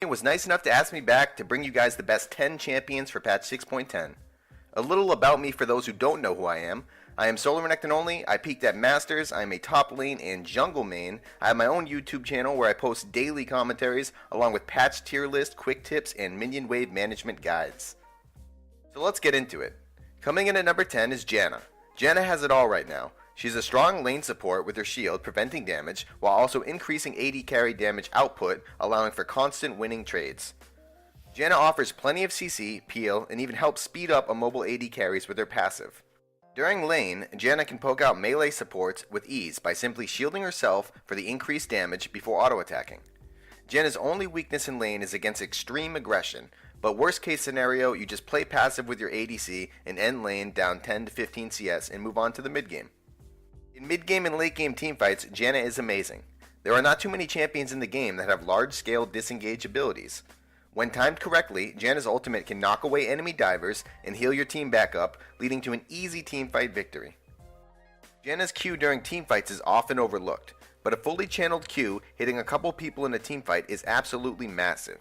Was nice enough to ask me back to bring you guys the best 10 champions for patch 6.10. A little about me for those who don't know who I am. I am SoloRenekton Only. I peaked at Masters. I am a top lane and jungle main. I have my own YouTube channel where I post daily commentaries along with patch tier list, quick tips, and minion wave management guides. So let's get into it. Coming in at number 10 is Janna. Janna has it all right now. She's a strong lane support with her shield preventing damage while also increasing AD carry damage output, allowing for constant winning trades. Janna offers plenty of CC, peel, and even helps speed up a mobile AD carries with her passive. During lane, Janna can poke out melee supports with ease by simply shielding herself for the increased damage before auto-attacking. Janna's only weakness in lane is against extreme aggression, but worst case scenario, you just play passive with your ADC and end lane down 10 to 15 CS and move on to the mid game. In mid-game and late-game teamfights, Janna is amazing. There are not too many champions in the game that have large-scale disengage abilities. When timed correctly, Janna's ultimate can knock away enemy divers and heal your team back up, leading to an easy teamfight victory. Janna's Q during teamfights is often overlooked, but a fully channeled Q hitting a couple people in a teamfight is absolutely massive.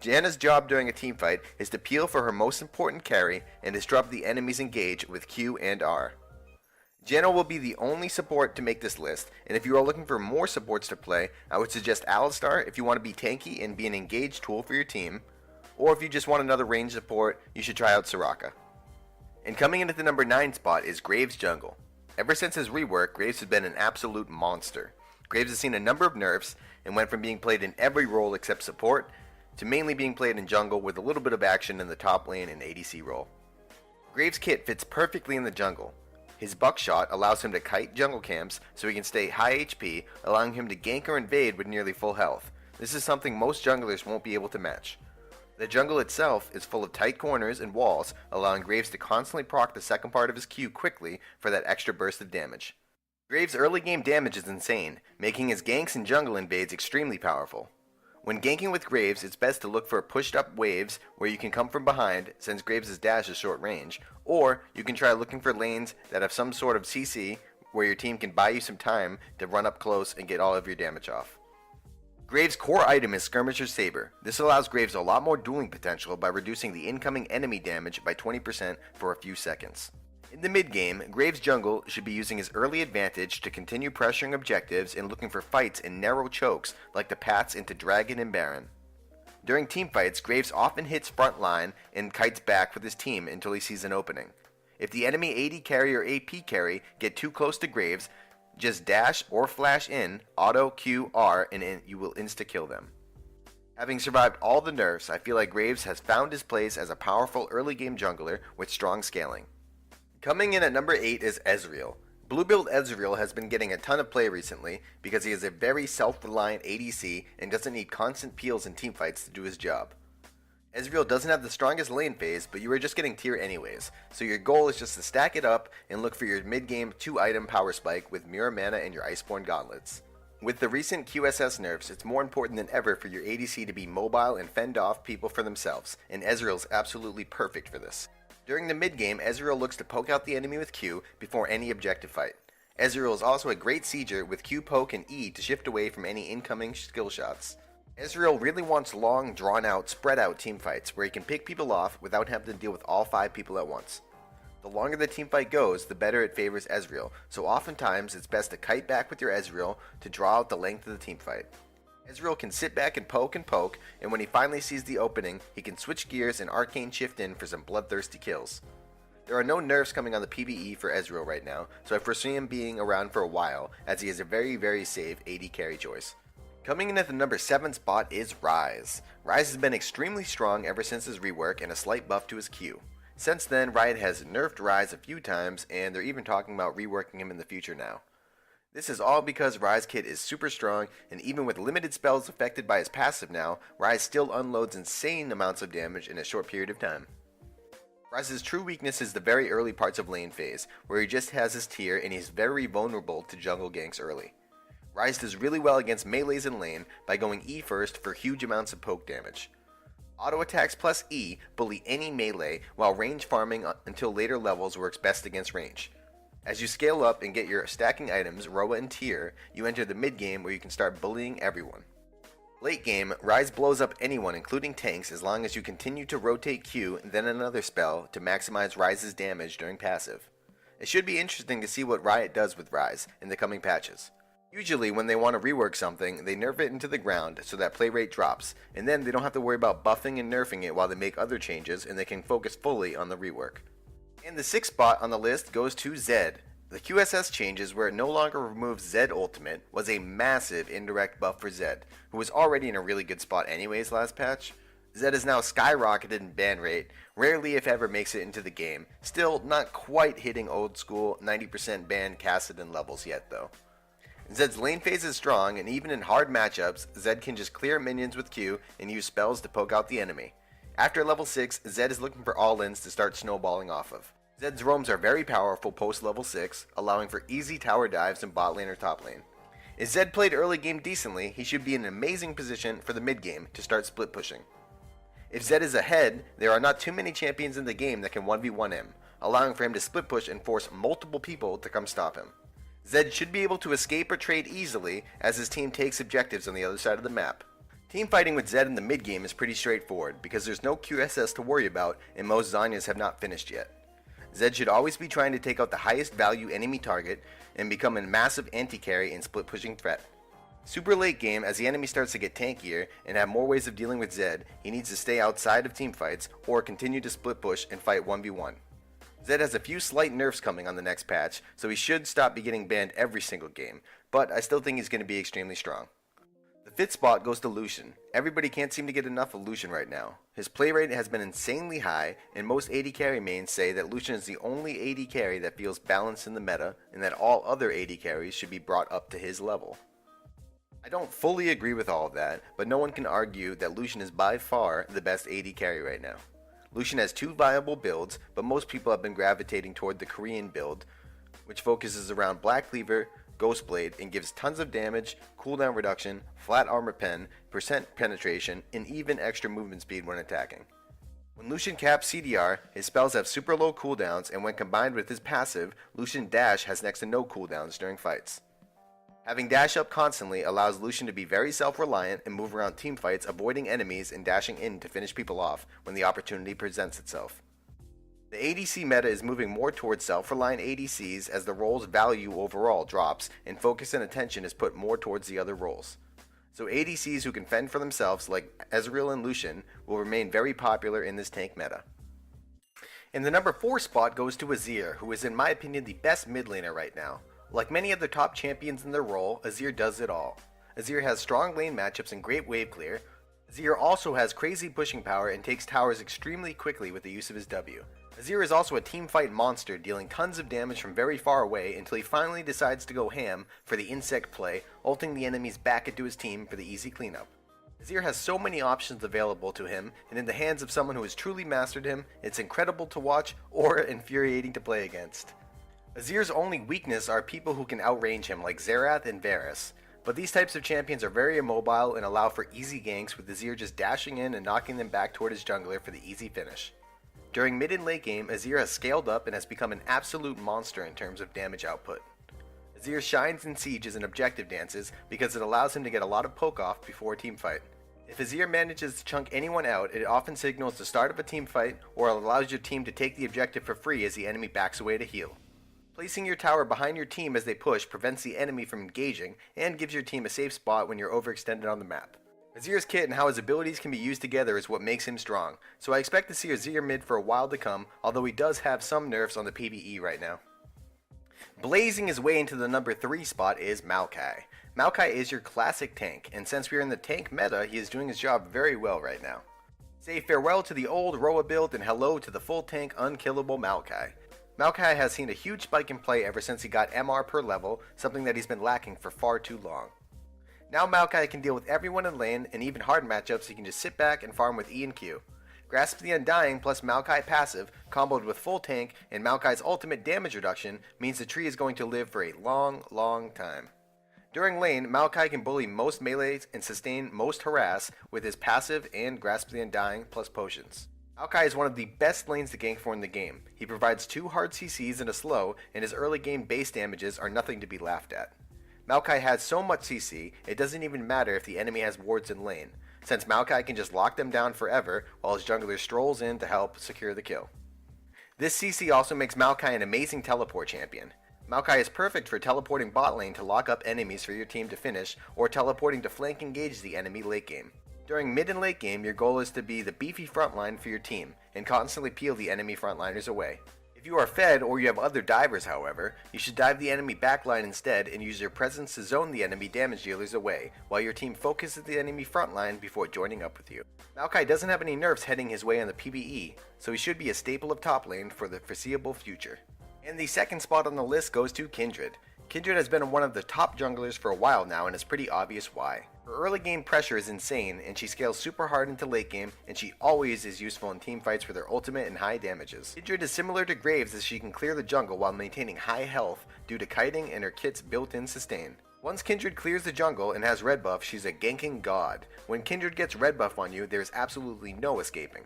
Janna's job during a teamfight is to peel for her most important carry and disrupt the enemy's engage with Q and R. Janna will be the only support to make this list, and if you are looking for more supports to play, I would suggest Alistar if you want to be tanky and be an engaged tool for your team, or if you just want another range support, you should try out Soraka. And coming in at the number 9 spot is Graves Jungle. Ever since his rework, Graves has been an absolute monster. Graves has seen a number of nerfs, and went from being played in every role except support, to mainly being played in jungle with a little bit of action in the top lane and ADC role. Graves' kit fits perfectly in the jungle. His buckshot allows him to kite jungle camps so he can stay high HP, allowing him to gank or invade with nearly full health. This is something most junglers won't be able to match. The jungle itself is full of tight corners and walls, allowing Graves to constantly proc the second part of his Q quickly for that extra burst of damage. Graves' early game damage is insane, making his ganks and jungle invades extremely powerful. When ganking with Graves, it's best to look for pushed up waves where you can come from behind since Graves' dash is short range, or you can try looking for lanes that have some sort of CC where your team can buy you some time to run up close and get all of your damage off. Graves' core item is Skirmisher's Saber. This allows Graves a lot more dueling potential by reducing the incoming enemy damage by 20% for a few seconds. In the mid game, Graves' jungle should be using his early advantage to continue pressuring objectives and looking for fights in narrow chokes like the paths into Dragon and Baron. During teamfights, Graves often hits front line and kites back with his team until he sees an opening. If the enemy AD carry or AP carry get too close to Graves, just dash or flash in, auto Q R, and you will insta-kill them. Having survived all the nerfs, I feel like Graves has found his place as a powerful early game jungler with strong scaling. Coming in at number 8 is Ezreal. Blue build Ezreal has been getting a ton of play recently because he is a very self-reliant ADC and doesn't need constant peels in teamfights to do his job. Ezreal doesn't have the strongest lane phase, but you are just getting tier anyways, so your goal is just to stack it up and look for your mid-game 2-item power spike with Mirror Mana and your Iceborne Gauntlets. With the recent QSS nerfs, it's more important than ever for your ADC to be mobile and fend off people for themselves, and Ezreal's absolutely perfect for this. During the mid-game, Ezreal looks to poke out the enemy with Q before any objective fight. Ezreal is also a great sieger with Q poke and E to shift away from any incoming skill shots. Ezreal really wants long, drawn-out, spread-out teamfights where he can pick people off without having to deal with all 5 people at once. The longer the teamfight goes, the better it favors Ezreal, so oftentimes it's best to kite back with your Ezreal to draw out the length of the teamfight. Ezreal can sit back and poke, and when he finally sees the opening, he can switch gears and arcane shift in for some bloodthirsty kills. There are no nerfs coming on the PvE for Ezreal right now, so I foresee him being around for a while, as he is a very, very safe AD carry choice. Coming in at the number 7 spot is Ryze. Ryze has been extremely strong ever since his rework and a slight buff to his Q. Since then, Riot has nerfed Ryze a few times, and they're even talking about reworking him in the future now. This is all because Ryze kit is super strong, and even with limited spells affected by his passive now, Ryze still unloads insane amounts of damage in a short period of time. Ryze's true weakness is the very early parts of lane phase, where he just has his tier and he's very vulnerable to jungle ganks early. Ryze does really well against melees in lane by going E first for huge amounts of poke damage. Auto attacks plus E bully any melee, while range farming until later levels works best against range. As you scale up and get your stacking items, Roa and Tier, you enter the mid game where you can start bullying everyone. Late game, Rise blows up anyone including tanks as long as you continue to rotate Q and then another spell to maximize Rise's damage during passive. It should be interesting to see what Riot does with Rise in the coming patches. Usually when they want to rework something, they nerf it into the ground so that play rate drops, and then they don't have to worry about buffing and nerfing it while they make other changes, and they can focus fully on the rework. And the 6th spot on the list goes to Zed. The QSS changes where it no longer removes Zed Ultimate was a massive indirect buff for Zed, who was already in a really good spot anyways last patch. Zed is now skyrocketed in ban rate, rarely if ever makes it into the game, still not quite hitting old school 90% ban Kassadin levels yet though. Zed's lane phase is strong, and even in hard matchups, Zed can just clear minions with Q and use spells to poke out the enemy. After level 6, Zed is looking for all-ins to start snowballing off of. Zed's roams are very powerful post level 6, allowing for easy tower dives in bot lane or top lane. If Zed played early game decently, he should be in an amazing position for the mid game to start split pushing. If Zed is ahead, there are not too many champions in the game that can 1v1 him, allowing for him to split push and force multiple people to come stop him. Zed should be able to escape or trade easily as his team takes objectives on the other side of the map. Team fighting with Zed in the mid game is pretty straightforward because there's no QSS to worry about and most Zhonya's have not finished yet. Zed should always be trying to take out the highest value enemy target and become a massive anti-carry and split pushing threat. Super late game, as the enemy starts to get tankier and have more ways of dealing with Zed, he needs to stay outside of team fights or continue to split push and fight 1v1. Zed has a few slight nerfs coming on the next patch, so he should stop getting banned every single game, but I still think he's going to be extremely strong. The 5th spot goes to Lucian. Everybody can't seem to get enough of Lucian right now. His play rate has been insanely high, and most AD carry mains say that Lucian is the only AD carry that feels balanced in the meta, and that all other AD carries should be brought up to his level. I don't fully agree with all of that, but no one can argue that Lucian is by far the best AD carry right now. Lucian has 2 viable builds, but most people have been gravitating toward the Korean build, which focuses around Black Cleaver, Ghostblade, and gives tons of damage, cooldown reduction, flat armor pen, percent penetration, and even extra movement speed when attacking. When Lucian caps CDR, his spells have super low cooldowns, and when combined with his passive, Lucian Dash has next to no cooldowns during fights. Having dash up constantly allows Lucian to be very self-reliant and move around team fights, avoiding enemies and dashing in to finish people off when the opportunity presents itself. The ADC meta is moving more towards self-reliant ADCs as the role's value overall drops and focus and attention is put more towards the other roles. So ADCs who can fend for themselves like Ezreal and Lucian will remain very popular in this tank meta. And the number 4 spot goes to Azir, who is in my opinion the best mid laner right now. Like many of the top champions in their role, Azir does it all. Azir has strong lane matchups and great wave clear. Azir also has crazy pushing power and takes towers extremely quickly with the use of his W. Azir is also a teamfight monster, dealing tons of damage from very far away until he finally decides to go ham for the insect play, ulting the enemies back into his team for the easy cleanup. Azir has so many options available to him, and in the hands of someone who has truly mastered him, it's incredible to watch or infuriating to play against. Azir's only weakness are people who can outrange him like Xerath and Varus, but these types of champions are very immobile and allow for easy ganks with Azir just dashing in and knocking them back toward his jungler for the easy finish. During mid and late game, Azir has scaled up and has become an absolute monster in terms of damage output. Azir shines in sieges and objective dances because it allows him to get a lot of poke off before a team fight. If Azir manages to chunk anyone out, it often signals the start of a team fight or allows your team to take the objective for free as the enemy backs away to heal. Placing your tower behind your team as they push prevents the enemy from engaging and gives your team a safe spot when you're overextended on the map. Azir's kit and how his abilities can be used together is what makes him strong, so I expect to see Azir mid for a while to come, although he does have some nerfs on the PvE right now. Blazing his way into the number 3 spot is Maokai. Maokai is your classic tank, and since we are in the tank meta, he is doing his job very well right now. Say farewell to the old Roa build and hello to the full tank unkillable Maokai. Maokai has seen a huge spike in play ever since he got MR per level, something that he's been lacking for far too long. Now Maokai can deal with everyone in lane, and even hard matchups he can just sit back and farm with E and Q. Grasp the Undying plus Maokai passive, comboed with full tank, and Maokai's ultimate damage reduction means the tree is going to live for a long, long time. During lane, Maokai can bully most melees and sustain most harass with his passive and Grasp the Undying plus potions. Maokai is one of the best lanes to gank for in the game. He provides 2 hard CCs and a slow, and his early game base damages are nothing to be laughed at. Maokai has so much CC, it doesn't even matter if the enemy has wards in lane, since Maokai can just lock them down forever while his jungler strolls in to help secure the kill. This CC also makes Maokai an amazing teleport champion. Maokai is perfect for teleporting bot lane to lock up enemies for your team to finish, or teleporting to flank engage the enemy late game. During mid and late game, your goal is to be the beefy frontline for your team, and constantly peel the enemy frontliners away. If you are fed or you have other divers, however, you should dive the enemy backline instead and use your presence to zone the enemy damage dealers away, while your team focuses the enemy frontline before joining up with you. Maokai doesn't have any nerfs heading his way on the PvE, so he should be a staple of top lane for the foreseeable future. And the second spot on the list goes to Kindred. Kindred has been one of the top junglers for a while now, and it's pretty obvious why. Her early game pressure is insane, and she scales super hard into late game, and she always is useful in teamfights with her ultimate and high damages. Kindred is similar to Graves as she can clear the jungle while maintaining high health due to kiting and her kit's built-in sustain. Once Kindred clears the jungle and has red buff, she's a ganking god. When Kindred gets red buff on you, there's absolutely no escaping.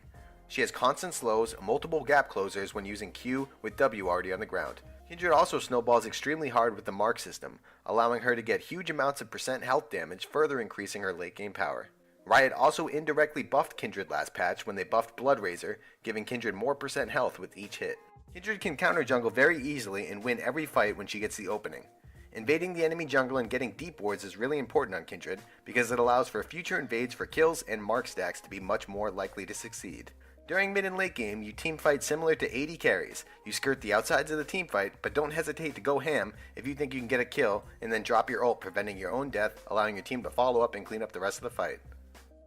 She has constant slows, multiple gap closers when using Q with W already on the ground. Kindred also snowballs extremely hard with the mark system, allowing her to get huge amounts of percent health damage, further increasing her late game power. Riot also indirectly buffed Kindred last patch when they buffed Blood Razor, giving Kindred more percent health with each hit. Kindred can counter jungle very easily and win every fight when she gets the opening. Invading the enemy jungle and getting deep wards is really important on Kindred because it allows for future invades for kills and mark stacks to be much more likely to succeed. During mid and late game, you teamfight similar to AD carries. You skirt the outsides of the teamfight, but don't hesitate to go ham if you think you can get a kill, and then drop your ult, preventing your own death, allowing your team to follow up and clean up the rest of the fight.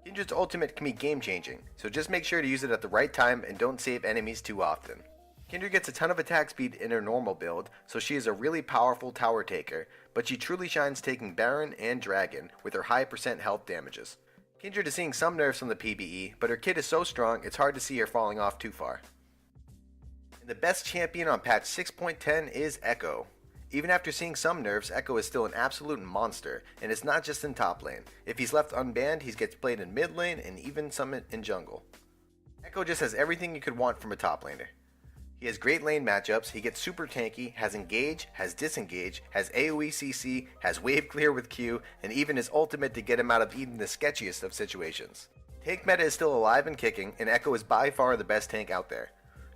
Kindred's ultimate can be game changing, so just make sure to use it at the right time and don't save enemies too often. Kindred gets a ton of attack speed in her normal build, so she is a really powerful tower taker, but she truly shines taking Baron and Dragon with her high percent health damages. Kindred is seeing some nerfs on the PvE, but her kit is so strong it's hard to see her falling off too far. And the best champion on patch 6.10 is Echo. Even after seeing some nerfs, Echo is still an absolute monster, and it's not just in top lane. If he's left unbanned, he gets played in mid lane and even some in jungle. Echo just has everything you could want from a top laner. He has great lane matchups, he gets super tanky, has engage, has disengage, has AoE CC, has wave clear with Q, and even his ultimate to get him out of even the sketchiest of situations. Tank meta is still alive and kicking, and Echo is by far the best tank out there.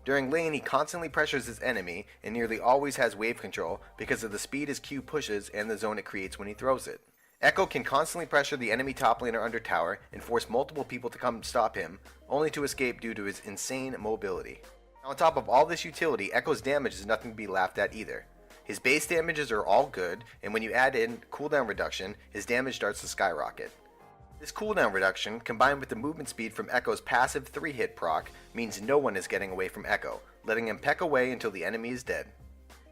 During lane, he constantly pressures his enemy, and nearly always has wave control because of the speed his Q pushes and the zone it creates when he throws it. Echo can constantly pressure the enemy top laner under tower and force multiple people to come stop him, only to escape due to his insane mobility. On top of all this utility, Echo's damage is nothing to be laughed at either. His base damages are all good, and when you add in cooldown reduction, his damage starts to skyrocket. This cooldown reduction, combined with the movement speed from Echo's passive 3-hit proc, means no one is getting away from Echo, letting him peck away until the enemy is dead.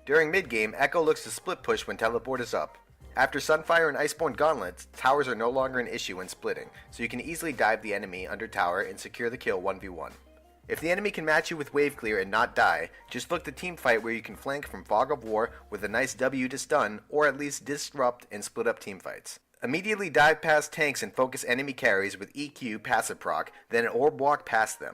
During mid-game, Echo looks to split push when teleport is up. After Sunfire and Iceborne Gauntlets, towers are no longer an issue when splitting, so you can easily dive the enemy under tower and secure the kill 1v1. If the enemy can match you with wave clear and not die, just look to teamfight where you can flank from Fog of War with a nice W to stun, or at least disrupt and split up teamfights. Immediately dive past tanks and focus enemy carries with EQ passive proc, then orb walk past them.